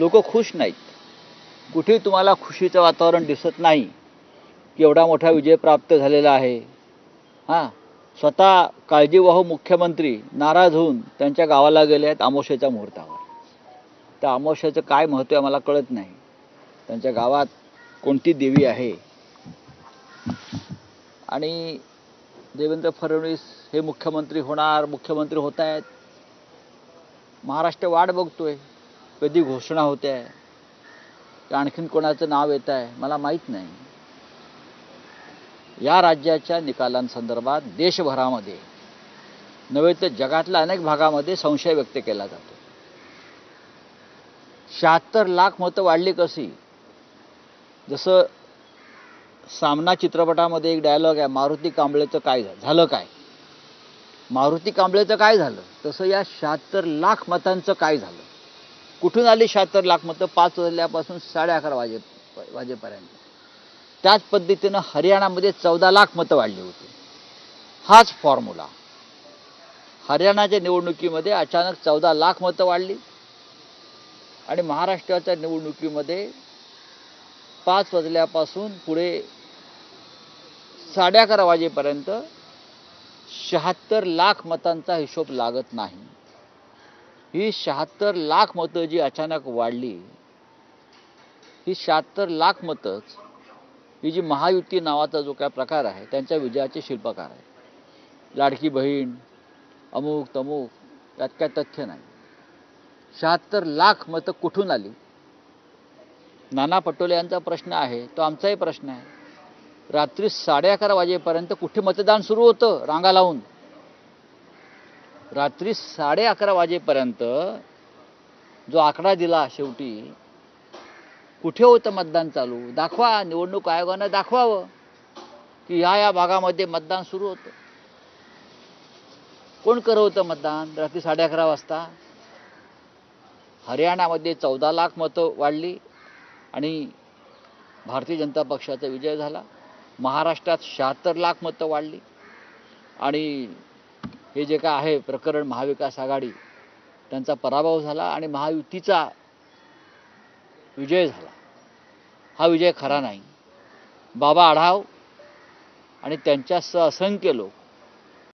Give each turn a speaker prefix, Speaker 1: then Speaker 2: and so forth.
Speaker 1: लोक खुश नाहीत. कुठेही तुम्हाला खुशीचं वातावरण दिसत नाही की एवढा मोठा विजय प्राप्त झालेला आहे. हां, स्वतः काळजीवाहू मुख्यमंत्री नाराज होऊन त्यांच्या गावाला गेले आहेत अमावस्येच्या मुहूर्तावर. त्या अमावस्येचं काय महत्त्व आहे मला कळत नाही. त्यांच्या गावात कोणती देवी आहे. आणि देवेंद्र फडणवीस हे मुख्यमंत्री होत आहेत. महाराष्ट्र वाट बघतोय कधी घोषणा होते आहे, आणखीन कोणाचं नाव येत आहे मला माहीत नाही. या राज्याच्या निकालांसंदर्भात देशभरामध्ये नव्हे तर जगातल्या अनेक भागामध्ये संशय व्यक्त केला जातो. 76 लाख मतं वाढली कशी? जसं सामना चित्रपटामध्ये एक डायलॉग आहे, मारुती कांबळेचं काय झालं काय, मारुती कांबळेचं काय झालं, तसं या 76 लाख मतांचं काय झालं. कुठून आली 76 लाख मतं? 5 वाजल्यापासून 11:30 वाजेपर्यंत. त्याच पद्धतीनं हरियाणामध्ये 14 लाख मतं वाढली होती. हाच फॉर्म्युला हरियाणाच्या निवडणुकीमध्ये अचानक 14 लाख मतं वाढली आणि महाराष्ट्राच्या निवडणुकीमध्ये 5 वाजल्यापासून पुढे 11:30 वाजेपर्यंत 76 लाख मतांचा हिशोब लागत नाही. ही 76 लाख मतं जी अचानक वाढली, ही 76 लाख मतंच ही जी महायुती नावाचा जो काय प्रकार आहे त्यांच्या विजयाचे शिल्पकार आहे. लाडकी बहीण अमुक तमुक यात काय तथ्य नाही. 76 लाख मतं कुठून आली? नाना पटोले यांचा प्रश्न आहे, तो आमचाही प्रश्न आहे. रात्री 11:30 वाजेपर्यंत कुठे मतदान सुरू होतं रांगा लावून? रात्री 11:30 वाजेपर्यंत जो आकडा दिला शेवटी, कुठे होतं मतदान चालू? दाखवा, निवडणूक आयोगानं दाखवावं की या भागामध्ये मतदान सुरू होतं. कोण करत होतं मतदान रात्री 11:30 वाजता? हरियाणामध्ये 14 लाख मतं वाढली आणि भारतीय जनता पक्षाचा विजय झाला. महाराष्ट्रात 76 लाख मतं वाढली आणि हे जे काय आहे प्रकरण महाविकास आघाडी त्यांचा पराभव झाला आणि महायुतीचा विजय झाला. हा विजय खरा नाही. बाबा आढाव आणि त्यांच्यासह असंख्य लोक